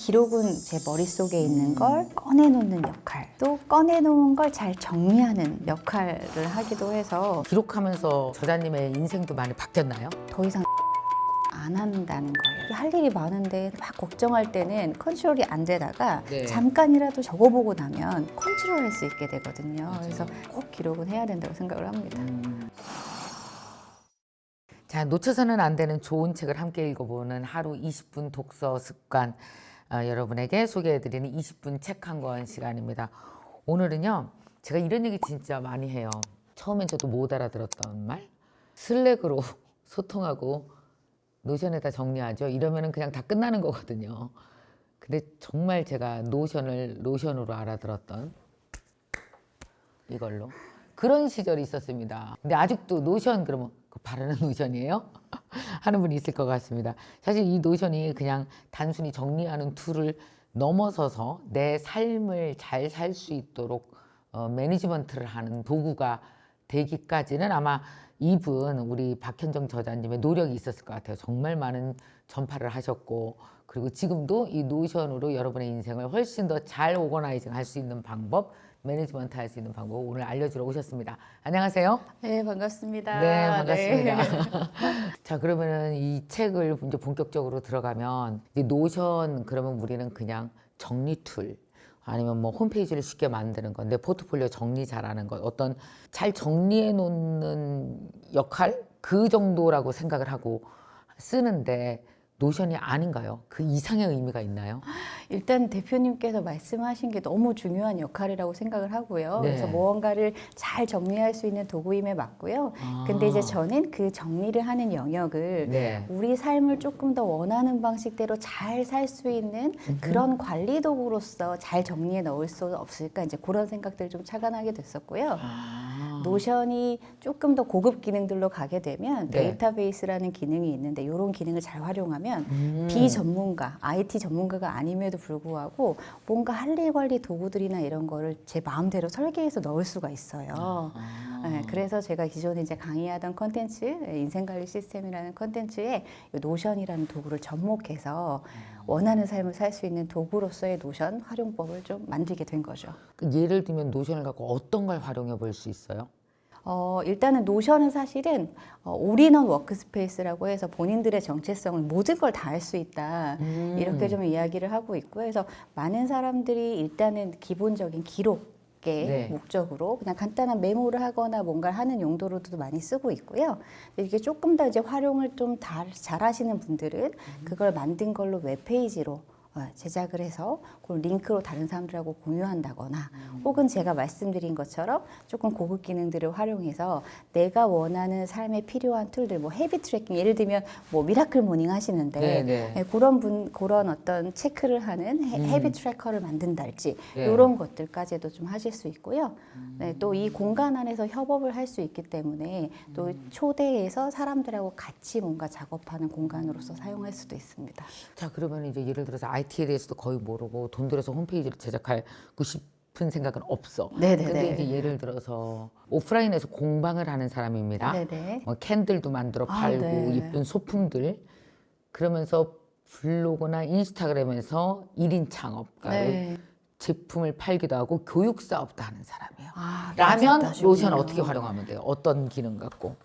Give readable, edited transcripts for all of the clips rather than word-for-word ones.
기록은 제 머릿속에 있는 걸 꺼내놓는 역할, 또 꺼내놓은 걸 잘 정리하는 역할을 하기도 해서 기록하면서 저자님의 인생도 많이 바뀌었나요? 더 이상 안 한다는 거예요. 할 일이 많은데 막 걱정할 때는 컨트롤이 안 되다가 네. 잠깐이라도 적어보고 나면 컨트롤할 수 있게 되거든요. 맞아요. 그래서 꼭 기록은 해야 된다고 생각을 합니다. 자, 놓쳐서는 안 되는 좋은 책을 함께 읽어보는 하루 20분 독서 습관, 여러분에게 소개해드리는 20분 책 한 권 시간입니다. 오늘은요, 제가 이런 얘기 진짜 많이 해요. 처음엔 저도 못 알아들었던 말, 슬랙으로 소통하고 노션에다 정리하죠. 이러면은 그냥 다 끝나는 거거든요. 근데 정말 제가 노션을 로션으로 알아들었던 이걸로 그런 시절이 있었습니다. 근데 아직도 노션 그러면 그 바르는 노션이에요? 하는 분이 있을 것 같습니다. 사실 이 노션이 그냥 단순히 정리하는 툴을 넘어서서 내 삶을 잘 살 수 있도록 매니지먼트를 하는 도구가 되기까지는 아마 이분 우리 박현정 저자님의 노력이 있었을 것 같아요. 정말 많은 전파를 하셨고, 그리고 지금도 이 노션으로 여러분의 인생을 훨씬 더 잘 오거나이징 할 수 있는 방법, 매니지먼트 할 수 있는 방법 오늘 알려주러 오셨습니다. 안녕하세요. 네, 반갑습니다. 네, 반갑습니다. 네. 자, 그러면은 이 책을 이제 본격적으로 들어가면 이 노션 그러면 우리는 그냥 정리 툴 아니면 뭐 홈페이지를 쉽게 만드는 건 내 포트폴리오 정리 잘하는 것 어떤 잘 정리해 놓는 역할 그 정도라고 생각을 하고 쓰는데 노션이 아닌가요? 그 이상의 의미가 있나요? 일단 대표님께서 말씀하신 게 너무 중요한 역할이라고 생각을 하고요. 네. 그래서 무언가를 잘 정리할 수 있는 도구임에 맞고요. 근데 이제 저는 그 정리를 하는 영역을 네. 우리 삶을 조금 더 원하는 방식대로 잘 살 수 있는 그런 관리 도구로서 잘 정리해 넣을 수 없을까 이제 그런 생각들을 좀 착안하게 됐었고요. 노션이 조금 더 고급 기능들로 가게 되면 네. 데이터베이스라는 기능이 있는데 이런 기능을 잘 활용하면 비전문가, IT 전문가가 아님에도 불구하고 뭔가 할 일 관리 도구들이나 이런 거를 제 마음대로 설계해서 넣을 수가 있어요. 네, 그래서 제가 기존에 이제 강의하던 컨텐츠, 인생관리 시스템이라는 컨텐츠에 이 노션이라는 도구를 접목해서 원하는 삶을 살 수 있는 도구로서의 노션 활용법을 좀 만들게 된 거죠. 예를 들면 노션을 갖고 어떤 걸 활용해 볼 수 있어요? 일단은 노션은 사실은 올인원 워크스페이스라고 해서 본인들의 정체성을 모든 걸 다 할 수 있다. 이렇게 좀 이야기를 하고 있고요. 그래서 많은 사람들이 일단은 기본적인 기록 네. 목적으로 그냥 간단한 메모를 하거나 뭔가를 하는 용도로도 많이 쓰고 있고요. 근데 이게 조금 더 이제 활용을 좀 잘 하시는 분들은 그걸 만든 걸로 웹페이지로 제작을 해서 그걸 링크로 다른 사람들하고 공유한다거나 혹은 제가 말씀드린 것처럼 조금 고급 기능들을 활용해서 내가 원하는 삶에 필요한 툴들 뭐 헤비 트래킹 예를 들면 뭐 미라클 모닝 하시는데 네. 그런 어떤 체크를 하는 헤비 트래커를 만든달지 네. 이런 것들까지도 좀 하실 수 있고요. 네, 또 이 공간 안에서 협업을 할 수 있기 때문에 또 초대해서 사람들하고 같이 뭔가 작업하는 공간으로서 사용할 수도 있습니다. 자, 그러면 이제 예를 들어서 IT에 대해서도 거의 모르고 돈 들여서 홈페이지를 제작하고 싶은 생각은 없어. 네네네. 근데 이제 예를 들어서 오프라인에서 공방을 하는 사람입니다. 네네. 뭐 캔들도 만들어 팔고 네. 예쁜 소품들 그러면서 블로그나 인스타그램에서 1인 창업가로 네. 제품을 팔기도 하고 교육 사업도 하는 사람이에요. 아, 라면 괜찮다, 로션 좋네요. 어떻게 활용하면 돼요? 어떤 기능 갖고?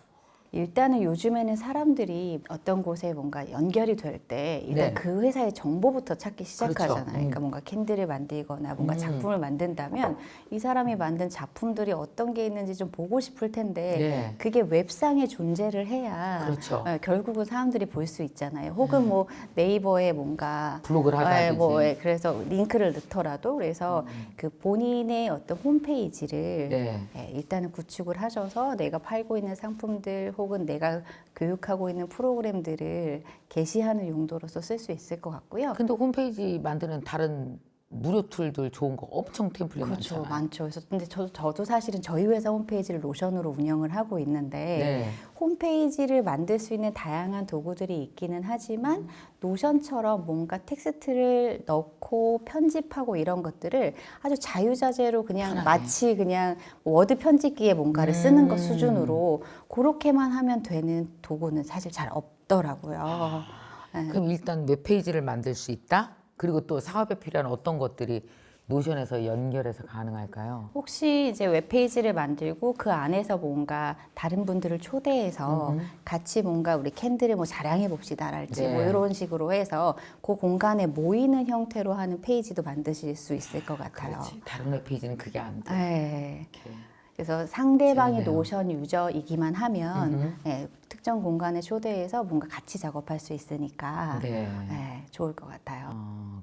일단은 요즘에는 사람들이 어떤 곳에 뭔가 연결이 될 때 일단 네. 그 회사의 정보부터 찾기 시작하잖아요. 그렇죠. 그러니까 뭔가 캔들을 만들거나 뭔가 작품을 만든다면 이 사람이 만든 작품들이 어떤 게 있는지 좀 보고 싶을 텐데 네. 그게 웹상에 존재를 해야 그렇죠. 결국은 사람들이 볼 수 있잖아요. 혹은 뭐 네이버에 뭔가 블로그를 하다든지. 그래서 링크를 넣더라도 그래서 그 본인의 어떤 홈페이지를 네. 일단은 구축을 하셔서 내가 팔고 있는 상품들 혹은 내가 교육하고 있는 프로그램들을 게시하는 용도로서 쓸 수 있을 것 같고요. 근데 홈페이지 만드는 다른 무료 툴들 좋은 거 엄청 템플릿 그렇죠, 많잖아요. 많죠. 그래서 근데 저도 사실은 저희 회사 홈페이지를 노션으로 운영을 하고 있는데 네. 홈페이지를 만들 수 있는 다양한 도구들이 있기는 하지만 노션처럼 뭔가 텍스트를 넣고 편집하고 이런 것들을 아주 자유자재로 그냥 편하게. 마치 그냥 워드 편집기에 뭔가를 쓰는 것 수준으로 그렇게만 하면 되는 도구는 사실 잘 없더라고요. 네. 그럼 일단 웹페이지를 만들 수 있다? 그리고 또 사업에 필요한 어떤 것들이 노션에서 연결해서 가능할까요? 혹시 이제 웹페이지를 만들고 그 안에서 뭔가 다른 분들을 초대해서 같이 뭔가 우리 캔들을 뭐 자랑해 봅시다랄지 네. 뭐 이런 식으로 해서 그 공간에 모이는 형태로 하는 페이지도 만드실 수 있을 것 같아요. 그렇지. 다른 웹페이지는 그게 안 돼. 네. 이렇게. 그래서 상대방이 재밌네요. 노션 유저이기만 하면 예, 특정 공간에 초대해서 뭔가 같이 작업할 수 있으니까 네. 예, 좋을 것 같아요.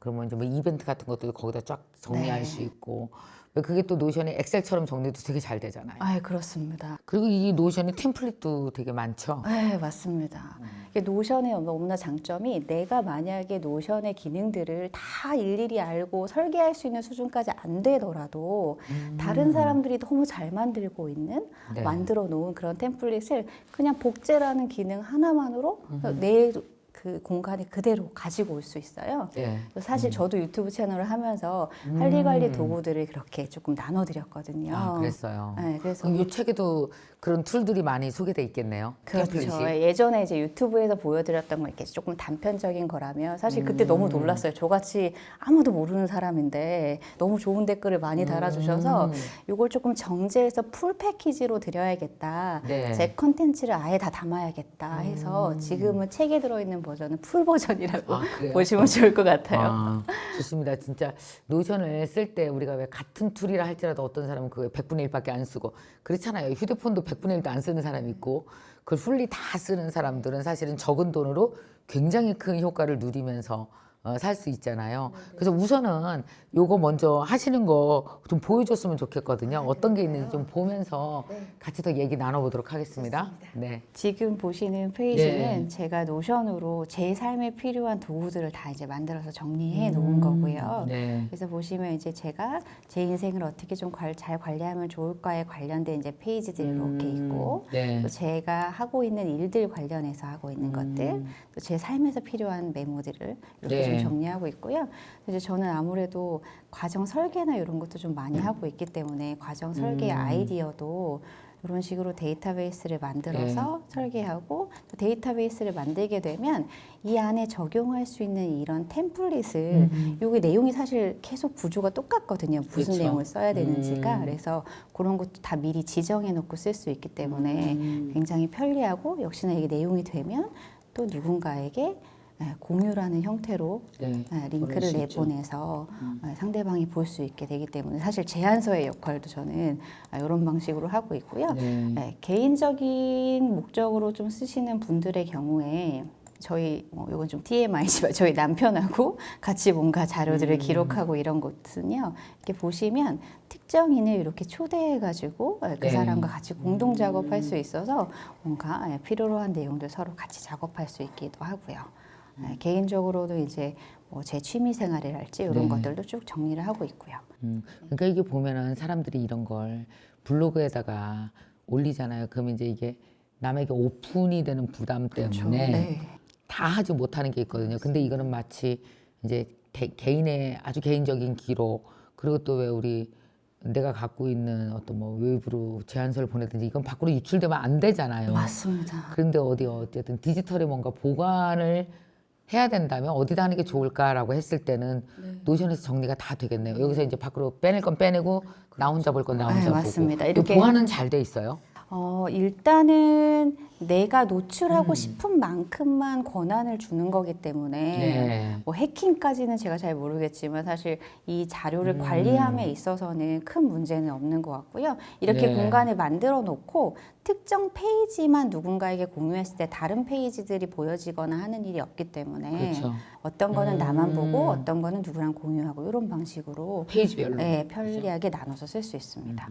그러면 이제 뭐 이벤트 같은 것도 거기다 쫙 정리할 네. 수 있고 왜 그게 또 노션이 엑셀처럼 정리도 되게 잘 되잖아요. 아, 그렇습니다. 그리고 이 노션이 템플릿도 되게 많죠. 네, 맞습니다. 이게 노션의 너무나 장점이 내가 만약에 노션의 기능들을 다 일일이 알고 설계할 수 있는 수준까지 안 되더라도 다른 사람들이 너무 잘 만들고 있는 네. 만들어 놓은 그런 템플릿을 그냥 복제라는 기능 하나만으로 내 그 공간에 그대로 가지고 올 수 있어요. 네. 그래서 사실 저도 유튜브 채널을 하면서 할리갈리 도구들을 그렇게 조금 나눠드렸거든요. 아, 그랬어요. 네, 그래서 이 책에도 그런 툴들이 많이 소개돼 있겠네요. 그렇죠. 템플릿이. 예전에 이제 유튜브에서 보여드렸던 거 이렇게 조금 단편적인 거라면 사실 그때 너무 놀랐어요. 저같이 아무도 모르는 사람인데 너무 좋은 댓글을 많이 달아주셔서 이걸 조금 정제해서 풀 패키지로 드려야겠다. 네. 제 컨텐츠를 아예 다 담아야겠다 해서 지금은 책에 들어있는 버전은 풀 버전이라고 아, 그래요? 보시면 좋을 것 같아요. 아, 좋습니다. 진짜 노션을 쓸 때 우리가 왜 같은 툴이라 할지라도 어떤 사람은 그거 100분의 1밖에 안 쓰고 그렇잖아요. 휴대폰도 100분의 1도 안 쓰는 사람이 있고 그걸 풀리 다 쓰는 사람들은 사실은 적은 돈으로 굉장히 큰 효과를 누리면서 살 수 있잖아요. 그래서 우선은 요거 먼저 하시는 거 좀 보여줬으면 좋겠거든요. 어떤 게 있는지 좀 보면서 같이 더 얘기 나눠보도록 하겠습니다. 네. 지금 보시는 페이지는 네. 제가 노션으로 제 삶에 필요한 도구들을 다 이제 만들어서 정리해 놓은 거고요. 네. 그래서 보시면 이제 제가 제 인생을 어떻게 좀 잘 관리하면 좋을까에 관련된 이제 페이지들이 이렇게 있고, 네. 또 제가 하고 있는 일들 관련해서 하고 있는 것들, 또 제 삶에서 필요한 메모들을 이렇게 네. 좀 정리하고 있고요. 이제 저는 아무래도 과정 설계나 이런 것도 좀 많이 하고 있기 때문에 과정 설계 아이디어도 이런 식으로 데이터베이스를 만들어서 설계하고 또 데이터베이스를 만들게 되면 이 안에 적용할 수 있는 이런 템플릿을 여기 내용이 사실 계속 구조가 똑같거든요. 무슨 그렇죠. 내용을 써야 되는지가. 그래서 그런 것도 다 미리 지정해 놓고 쓸 수 있기 때문에 굉장히 편리하고 역시나 이게 내용이 되면 또 누군가에게 공유라는 형태로 네. 링크를 그럴 수 있죠. 내보내서 상대방이 볼 수 있게 되기 때문에 사실 제안서의 역할도 저는 이런 방식으로 하고 있고요. 네. 개인적인 목적으로 좀 쓰시는 분들의 경우에 저희 이건 좀 TMI지만 저희 남편하고 같이 뭔가 자료들을 기록하고 이런 것은요. 이렇게 보시면 특정인을 이렇게 초대해가지고 그 네. 사람과 같이 공동 작업할 수 있어서 뭔가 필요로 한 내용들 서로 같이 작업할 수 있기도 하고요. 개인적으로도 이제 뭐 제 취미 생활이랄지 이런 네. 것들도 쭉 정리를 하고 있고요. 그러니까 이게 보면은 사람들이 이런 걸 블로그에다가 올리잖아요. 그러면 이제 이게 남에게 오픈이 되는 부담 때문에 네. 다 하지 못하는 게 있거든요. 근데 이거는 마치 이제 개인의 아주 개인적인 기록 그리고 또 왜 우리 내가 갖고 있는 어떤 뭐 웹으로 제안서를 보내든지 이건 밖으로 유출되면 안 되잖아요. 맞습니다. 그런데 어쨌든 디지털에 뭔가 보관을 해야 된다면 어디다 하는 게 좋을까라고 했을 때는 노션에서 정리가 다 되겠네요. 여기서 이제 밖으로 빼낼 건 빼내고 나 혼자 볼 건 나 혼자 네, 보고. 맞습니다. 이거 이렇게 보안은 잘 돼 있어요. 일단은 내가 노출하고 싶은 만큼만 권한을 주는 거기 때문에 네. 뭐 해킹까지는 제가 잘 모르겠지만 사실 이 자료를 관리함에 있어서는 큰 문제는 없는 것 같고요. 이렇게 네. 공간을 만들어 놓고 특정 페이지만 누군가에게 공유했을 때 다른 페이지들이 보여지거나 하는 일이 없기 때문에 그렇죠. 어떤 거는 나만 보고 어떤 거는 누구랑 공유하고 이런 방식으로 페이지별로. 네, 편리하게 나눠서 쓸 수 있습니다.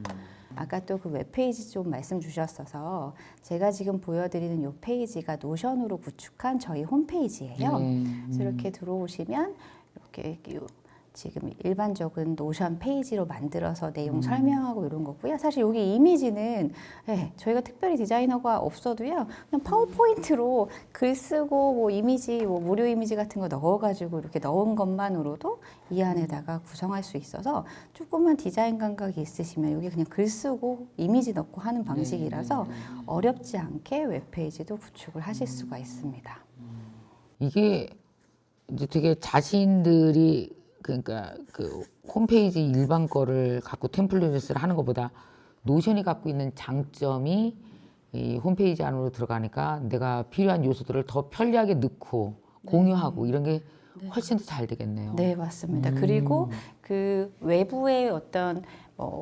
아까 또 그 웹페이지 좀 말씀 주셨어서 제가 지금 보여드리는 이 페이지가 노션으로 구축한 저희 홈페이지예요. 그래서 이렇게 들어오시면 이렇게 지금 일반적인 노션 페이지로 만들어서 내용 설명하고 이런 거고요. 사실 여기 이미지는 저희가 특별히 디자이너가 없어도요. 그냥 파워포인트로 글 쓰고 뭐 이미지, 뭐 무료 이미지 같은 거 넣어가지고 이렇게 넣은 것만으로도 이 안에다가 구성할 수 있어서 조금만 디자인 감각이 있으시면 여기 그냥 글 쓰고 이미지 넣고 하는 방식이라서 어렵지 않게 웹페이지도 구축을 하실 수가 있습니다. 이게 이제 되게 자신들이 그러니까 그 홈페이지 일반 거를 갖고 템플릿을 하는 것보다 노션이 갖고 있는 장점이 이 홈페이지 안으로 들어가니까 내가 필요한 요소들을 더 편리하게 넣고 공유하고 이런 게 훨씬 더 잘 되겠네요. 네, 맞습니다. 그리고 그 외부의 어떤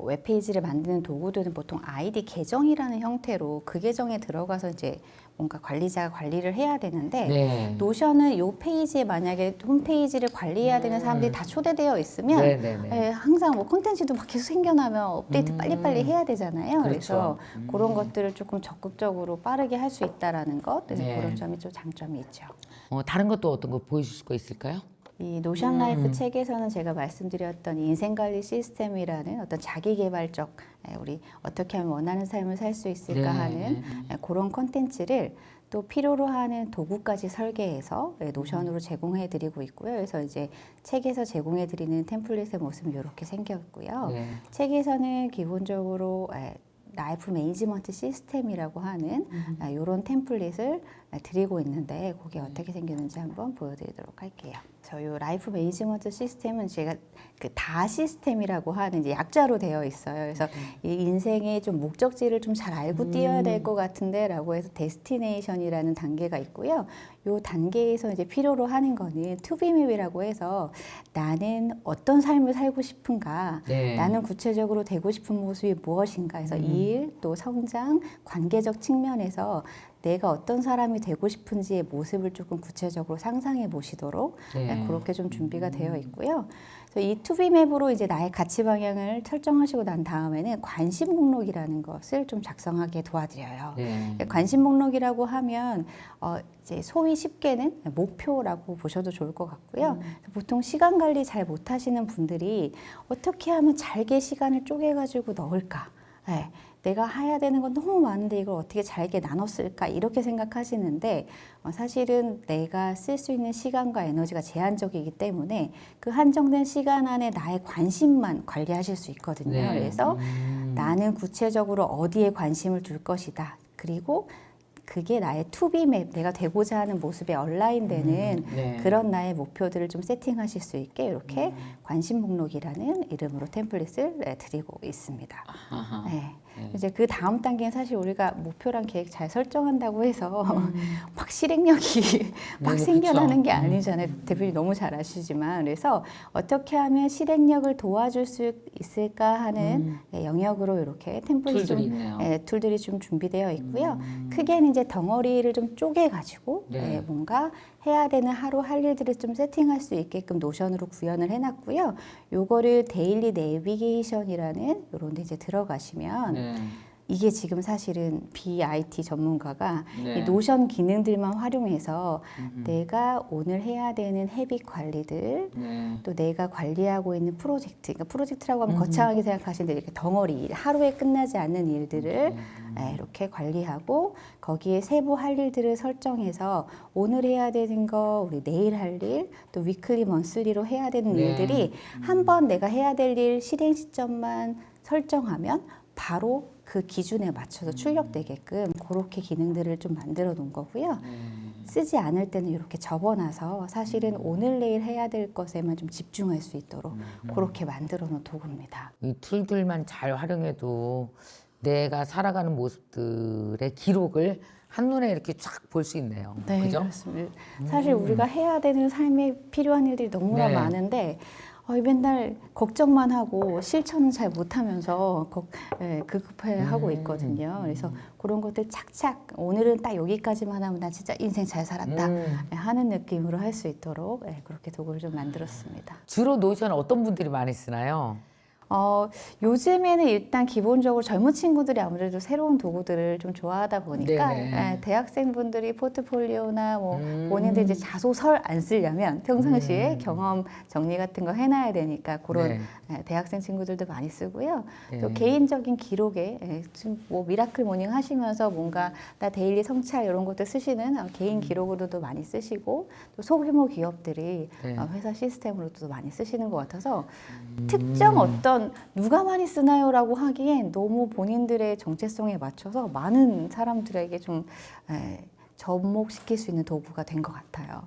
웹페이지를 만드는 도구들은 보통 아이디 계정이라는 형태로 그 계정에 들어가서 이제 뭔가 관리자가 관리를 해야 되는데 네. 노션은 요 페이지에 만약에 홈페이지를 관리해야 되는 사람들이 다 초대되어 있으면 네네네. 항상 뭐 콘텐츠도 막 계속 생겨나면 업데이트 빨리빨리 해야 되잖아요. 그래서 그렇죠. 그런 것들을 조금 적극적으로 빠르게 할 수 있다라는 것, 그래서 네. 그런 점이 좀 장점이 있죠. 다른 것도 어떤 거 보여주실 거 있을까요? 이 노션 라이프 책에서는 제가 말씀드렸던 인생관리 시스템이라는 어떤 자기개발적 우리 어떻게 하면 원하는 삶을 살 수 있을까 네. 하는 그런 콘텐츠를 또 필요로 하는 도구까지 설계해서 노션으로 제공해 드리고 있고요. 그래서 이제 책에서 제공해 드리는 템플릿의 모습은 이렇게 생겼고요. 네. 책에서는 기본적으로 라이프 매니지먼트 시스템이라고 하는 이런 템플릿을 드리고 있는데 그게 어떻게 생겼는지 한번 보여드리도록 할게요. 저희 라이프 매니지먼트 시스템은 제가 그 다 시스템이라고 하는 이제 약자로 되어 있어요. 그래서 이 인생의 좀 목적지를 좀 잘 알고 뛰어야 될 것 같은데라고 해서 데스티네이션이라는 단계가 있고요. 요 단계에서 이제 필요로 하는 거는 투비맵이라고 해서 나는 어떤 삶을 살고 싶은가, 네. 나는 구체적으로 되고 싶은 모습이 무엇인가 해서 일, 또 성장, 관계적 측면에서 내가 어떤 사람이 되고 싶은지의 모습을 조금 구체적으로 상상해 보시도록 네. 그렇게 좀 준비가 되어 있고요. 그래서 이 투비맵으로 이제 나의 가치 방향을 설정하시고 난 다음에는 관심 목록이라는 것을 좀 작성하게 도와드려요. 네. 관심 목록이라고 하면 이제 소위 쉽게는 목표라고 보셔도 좋을 것 같고요. 보통 시간 관리 잘 못하시는 분들이 어떻게 하면 잘게 시간을 쪼개가지고 넣을까? 네. 내가 해야 되는 건 너무 많은데 이걸 어떻게 잘게 나눴을까 이렇게 생각하시는데 사실은 내가 쓸 수 있는 시간과 에너지가 제한적이기 때문에 그 한정된 시간 안에 나의 관심만 관리하실 수 있거든요. 네. 그래서 나는 구체적으로 어디에 관심을 둘 것이다. 그리고 그게 나의 투비맵, 내가 되고자 하는 모습에 얼라인되는 네. 그런 나의 목표들을 좀 세팅하실 수 있게 이렇게 관심 목록이라는 이름으로 템플릿을 드리고 있습니다. 아하. 네. 이제 그 다음 단계는 사실 우리가 목표랑 계획 잘 설정한다고 해서 막 실행력이 막 네, 생겨나는 그쵸. 게 아니잖아요. 대표님 너무 잘 아시지만. 그래서 어떻게 하면 실행력을 도와줄 수 있을까 하는 영역으로 이렇게 템플릿 툴들이 있네요. 툴들이 좀 준비되어 있고요. 크게는 이제 덩어리를 좀 쪼개가지고 네. 뭔가 해야 되는 하루 할 일들을 좀 세팅할 수 있게끔 노션으로 구현을 해놨고요. 요거를 데일리 내비게이션이라는 요런 데 이제 들어가시면 네. 이게 지금 사실은 BIT 전문가가 네. 이 노션 기능들만 활용해서 내가 오늘 해야 되는 헤빗 관리들 네. 또 내가 관리하고 있는 프로젝트, 그러니까 프로젝트라고 하면 거창하게 생각하시는데 이렇게 덩어리, 하루에 끝나지 않는 일들을 이렇게 관리하고 거기에 세부 할 일들을 설정해서 오늘 해야 되는 거, 우리 내일 할 일, 또 위클리, 먼슬리로 해야 되는 네. 일들이 한 번 내가 해야 될 일 실행 시점만 설정하면 바로 그 기준에 맞춰서 출력되게끔 그렇게 기능들을 좀 만들어 놓은 거고요. 쓰지 않을 때는 이렇게 접어놔서 사실은 오늘 내일 해야 될 것에만 좀 집중할 수 있도록 그렇게 만들어 놓은 도구입니다. 이 툴들만 잘 활용해도 내가 살아가는 모습들의 기록을 한눈에 이렇게 쫙 볼 수 있네요. 네, 그죠? 그렇습니다. 사실 우리가 해야 되는 삶에 필요한 일들이 너무나 네. 많은데 맨날 걱정만 하고 실천은 잘 못하면서 급급해하고 있거든요. 그래서 그런 것들 착착 오늘은 딱 여기까지만 하면 나 진짜 인생 잘 살았다 하는 느낌으로 할 수 있도록 그렇게 도구를 좀 만들었습니다. 주로 노션 어떤 분들이 많이 쓰나요? 요즘에는 일단 기본적으로 젊은 친구들이 아무래도 새로운 도구들을 좀 좋아하다 보니까 네네. 대학생분들이 포트폴리오나 뭐 본인들 이제 자소설 안 쓰려면 평상시에 경험 정리 같은 거 해놔야 되니까 그런 대학생 친구들도 많이 쓰고요. 또 네. 개인적인 기록에 지금 뭐 미라클 모닝 하시면서 뭔가 나 데일리 성찰 이런 것들 쓰시는 개인 기록으로도 많이 쓰시고 또 소규모 기업들이 네. 회사 시스템으로도 많이 쓰시는 것 같아서 특정 어떤 누가 많이 쓰나요라고 하기엔 너무 본인들의 정체성에 맞춰서 많은 사람들에게 좀 접목시킬 수 있는 도구가 된 것 같아요.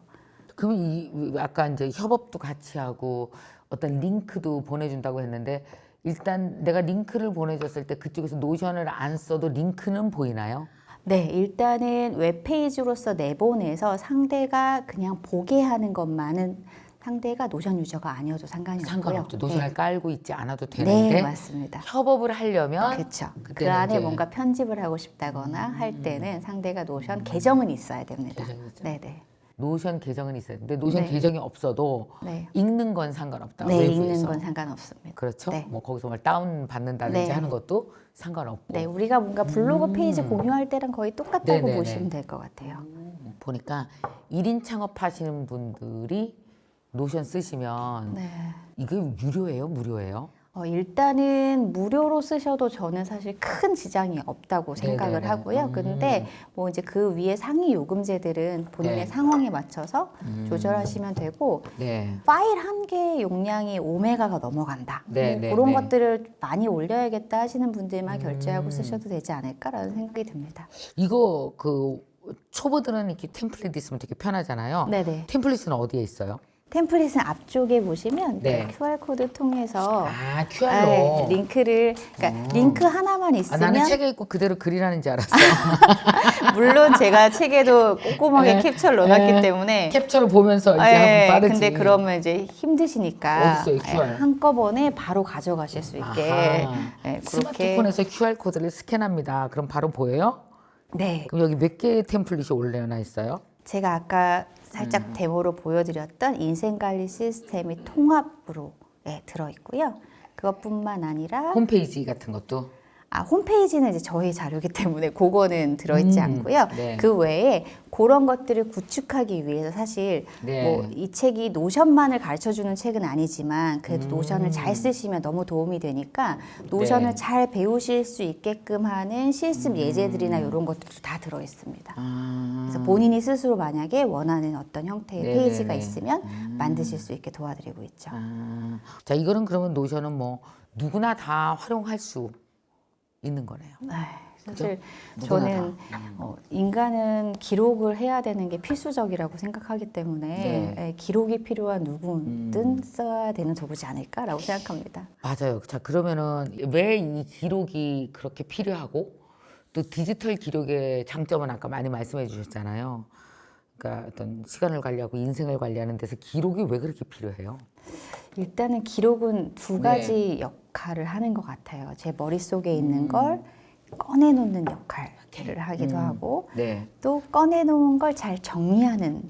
그러면 이 아까 이제 협업도 같이 하고 어떤 링크도 보내준다고 했는데 일단 내가 링크를 보내줬을 때 그쪽에서 노션을 안 써도 링크는 보이나요? 네, 일단은 웹페이지로서 내보내서 상대가 그냥 보게 하는 것만은 상대가 노션 유저가 아니어도 상관이 없고요. 상관없죠. 노션을 네. 깔고 있지 않아도 되는데 네, 맞습니다. 협업을 하려면 그렇죠. 그 그때는 안에 이제 뭔가 편집을 하고 싶다거나 할 때는 상대가 노션 계정은 있어야 됩니다. 계정이 있어요. 네네. 노션 계정은 있어요. 근데 노션 네. 계정이 없어도 네. 읽는 건 상관없다. 네, 외부에서. 읽는 건 상관없습니다. 그렇죠. 네. 뭐 거기서 뭘 다운 받는다든지 네. 하는 것도 상관없고. 네, 우리가 뭔가 블로그 페이지 공유할 때랑 거의 똑같다고 네네네. 보시면 될 것 같아요. 보니까 1인 창업하시는 분들이 노션 쓰시면 네. 이게 유료예요? 무료예요? 일단은 무료로 쓰셔도 저는 사실 큰 지장이 없다고 생각을 네네네. 하고요. 근데 뭐 이제 그 위에 상위 요금제들은 본인의 네. 상황에 맞춰서 조절하시면 되고 네. 파일 한 개의 용량이 5메가가 넘어간다. 네, 뭐 네, 그런 네. 것들을 많이 올려야겠다 하시는 분들만 결제하고 쓰셔도 되지 않을까라는 생각이 듭니다. 이거 그 초보들은 이렇게 템플릿 있으면 되게 편하잖아요. 네네. 템플릿은 어디에 있어요? 템플릿은 앞쪽에 보시면 네. 그 QR코드 통해서 아, QR로. 링크를 그러니까 링크 하나만 아, 있으면 나는 책에 있고 그대로 글이라는 줄 알았어. 물론 제가 책에도 꼼꼼하게 네. 캡처를 넣어놨기 네. 때문에 캡처를 보면서 이제 한번 빠르지. 근데 그러면 이제 힘드시니까 어디 있어요, QR? 한꺼번에 바로 가져가실 수 있게 아하. 그렇게 스마트폰에서 QR 코드를 스캔합니다. 그럼 바로 보여요? 네 그럼 여기 몇 개의 템플릿이 올려놔 있어요? 제가 아까 살짝 데모로 보여드렸던 인생관리 시스템이 통합으로 들어있고요. 그것뿐만 아니라 홈페이지 같은 것도? 홈페이지는 이제 저희 자료이기 때문에 그거는 들어있지 않고요. 네. 그 외에 그런 것들을 구축하기 위해서 사실 네. 뭐 이 책이 노션만을 가르쳐주는 책은 아니지만 그래도 노션을 잘 쓰시면 너무 도움이 되니까 노션을 네. 잘 배우실 수 있게끔 하는 실습 예제들이나 이런 것들도 다 들어있습니다. 아. 그래서 본인이 스스로 만약에 원하는 어떤 형태의 네네네. 페이지가 있으면 만드실 수 있게 도와드리고 있죠. 아. 자, 이거는 그러면 노션은 뭐 누구나 다 활용할 수 있는 거네요. 사실 누구나 저는 인간은 기록을 해야 되는 게 필수적이라고 생각하기 때문에 네. 기록이 필요한 누구든 써야 되는 도구지 않을까라고 생각합니다. 맞아요. 자, 그러면은 왜 이 기록이 그렇게 필요하고 또 디지털 기록의 장점은 아까 많이 말씀해 주셨잖아요. 그러니까 어떤 시간을 관리하고 인생을 관리하는 데서 기록이 왜 그렇게 필요해요? 일단은 기록은 두 가지 역할을 하는 것 같아요. 제 머릿속에 있는 걸 꺼내놓는 역할을 하기도 하고 네. 또 꺼내놓은 걸 잘 정리하는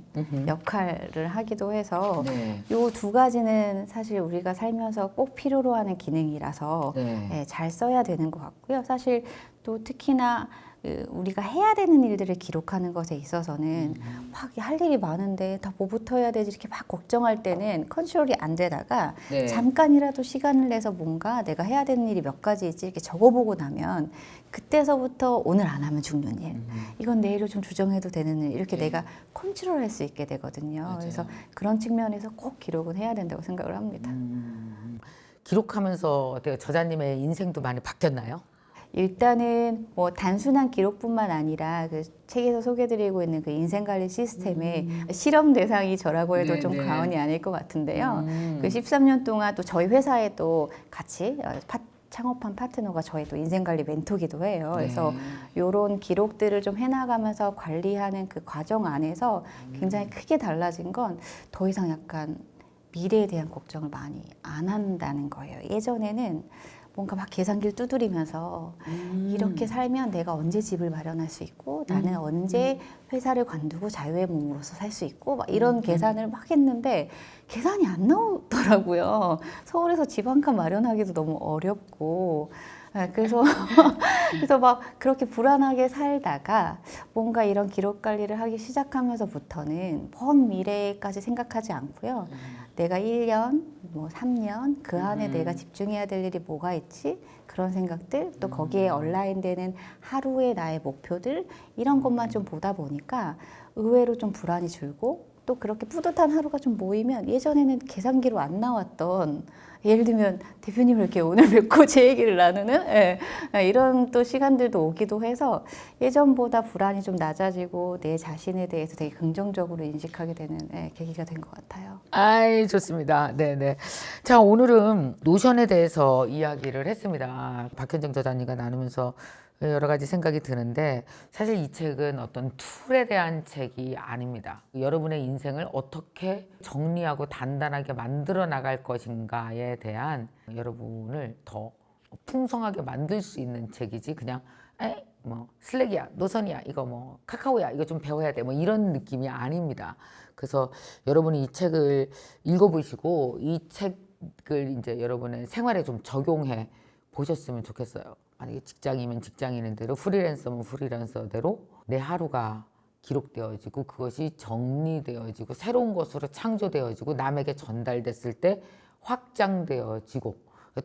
역할을 하기도 해서 네. 요 두 가지는 사실 우리가 살면서 꼭 필요로 하는 기능이라서 네. 잘 써야 되는 것 같고요. 사실 또 특히나 우리가 해야 되는 일들을 기록하는 것에 있어서는 막 할 일이 많은데 다 뭐부터 해야 되지 이렇게 막 걱정할 때는 컨트롤이 안 되다가 네. 잠깐이라도 시간을 내서 뭔가 내가 해야 되는 일이 몇 가지 있지 이렇게 적어보고 나면 그때서부터 오늘 안 하면 죽는 일, 이건 내일로 좀 조정해도 되는 일 이렇게 내가 컨트롤할 수 있게 되거든요. 맞아요. 그래서 그런 측면에서 꼭 기록은 해야 된다고 생각을 합니다. 기록하면서 어때요? 저자님의 인생도 많이 바뀌었나요? 일단은 뭐 단순한 기록뿐만 아니라 그 책에서 소개드리고 있는 그 인생관리 시스템의 실험 대상이 저라고 해도 좀 네네. 과언이 아닐 것 같은데요. 그 13년 동안 또 저희 회사에 또 같이 창업한 파트너가 저희 또 인생관리 멘토기도 해요. 그래서 이런 기록들을 좀 해나가면서 관리하는 그 과정 안에서 굉장히 크게 달라진 건 더 이상 약간 미래에 대한 걱정을 많이 안 한다는 거예요. 예전에는 뭔가 막 계산기를 두드리면서 이렇게 살면 내가 언제 집을 마련할 수 있고 나는 언제 회사를 관두고 자유의 몸으로서 살 수 있고 막 이런 계산을 막 했는데 계산이 안 나오더라고요. 서울에서 집 한 칸 마련하기도 너무 어렵고 그래서 그래서 막 그렇게 불안하게 살다가 뭔가 이런 기록 관리를 하기 시작하면서부터는 먼 미래까지 생각하지 않고요. 내가 1년, 뭐 3년 그 안에 내가 집중해야 될 일이 뭐가 있지? 그런 생각들 또 거기에 얼라인되는 하루의 나의 목표들 이런 것만 좀 보다 보니까 의외로 좀 불안이 줄고 또 그렇게 뿌듯한 하루가 좀 모이면 예전에는 계산기로 안 나왔던 예를 들면 대표님을 이렇게 오늘 뵙고 제 얘기를 나누는 이런 또 시간들도 오기도 해서 예전보다 불안이 좀 낮아지고 내 자신에 대해서 되게 긍정적으로 인식하게 되는 계기가 된 것 같아요. 아이, 좋습니다. 네네. 자, 오늘은 노션에 대해서 이야기를 했습니다. 박현정 저자님과 나누면서 여러 가지 생각이 드는데 사실 이 책은 어떤 툴에 대한 책이 아닙니다. 여러분의 인생을 어떻게 정리하고 단단하게 만들어 나갈 것인가에 대한 여러분을 더 풍성하게 만들 수 있는 책이지 그냥 뭐 슬랙이야, 노선이야, 이거 뭐 카카오야, 이거 좀 배워야 돼, 뭐 이런 느낌이 아닙니다. 그래서 여러분이 이 책을 읽어보시고 이 책을 이제 여러분의 생활에 좀 적용해 보셨으면 좋겠어요. 만약에 직장이면 직장인인 대로, 프리랜서면 프리랜서대로 내 하루가 기록되어지고 그것이 정리되어지고 새로운 것으로 창조되어지고 남에게 전달됐을 때 확장되어지고,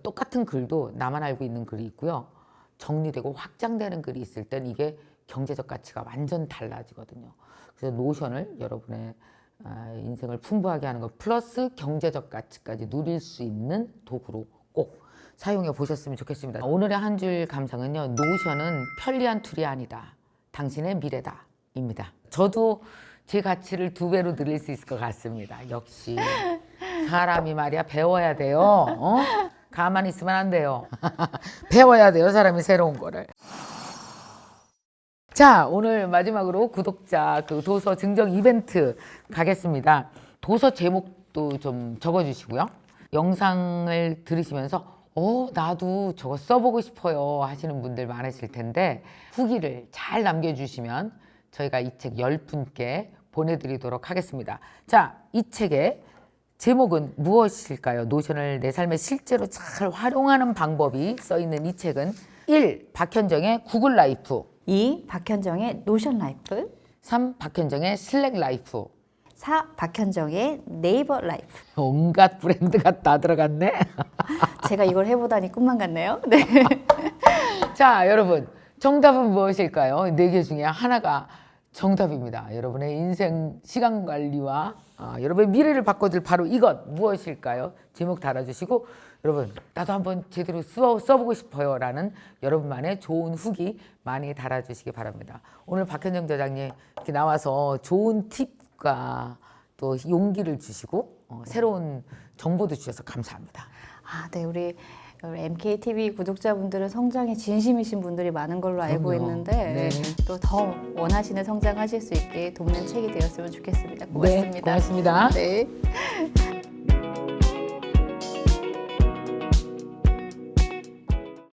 똑같은 글도 나만 알고 있는 글이 있고요. 정리되고 확장되는 글이 있을 땐 이게 경제적 가치가 완전 달라지거든요. 그래서 노션을 여러분의 인생을 풍부하게 하는 것 플러스 경제적 가치까지 누릴 수 있는 도구로 꼭 사용해 보셨으면 좋겠습니다. 오늘의 한 줄 감상은요. 노션은 편리한 툴이 아니다. 당신의 미래다. 입니다. 저도 제 가치를 2배로 늘릴 수 있을 것 같습니다. 역시 사람이 말이야 배워야 돼요. 가만히 있으면 안 돼요. 배워야 돼요. 사람이 새로운 거를. 자, 오늘 마지막으로 구독자 그 도서 증정 이벤트 가겠습니다. 도서 제목도 좀 적어주시고요. 영상을 들으시면서 나도 저거 써보고 싶어요 하시는 분들 많으실 텐데 후기를 잘 남겨주시면 저희가 이 책 10분께 보내드리도록 하겠습니다. 자, 이 책의 제목은 무엇일까요? 노션을 내 삶에 실제로 잘 활용하는 방법이 써있는 이 책은 1. 박현정의 구글 라이프, 2. 박현정의 노션 라이프, 3. 박현정의 슬랙 라이프, 4. 박현정의 네이버 라이프. 온갖 브랜드가 다 들어갔네. 제가 이걸 해보다니 꿈만 같네요. 네. 자, 여러분 정답은 무엇일까요? 4개 중에 하나가 정답입니다. 여러분의 인생 시간 관리와 여러분의 미래를 바꿔줄 바로 이것 무엇일까요? 제목 달아주시고 여러분 나도 한번 제대로 써보고 싶어요 라는 여러분만의 좋은 후기 많이 달아주시기 바랍니다. 오늘 박현정 저자님 이렇게 나와서 좋은 팁과 또 용기를 주시고 새로운 정보도 주셔서 감사합니다. 네, 우리 MKTV 구독자분들은 성장에 진심이신 분들이 많은 걸로 알고 그럼요. 있는데 네. 또 더 원하시는 성장하실 수 있게 돕는 책이 되었으면 좋겠습니다. 고맙습니다. 네, 고맙습니다. 네.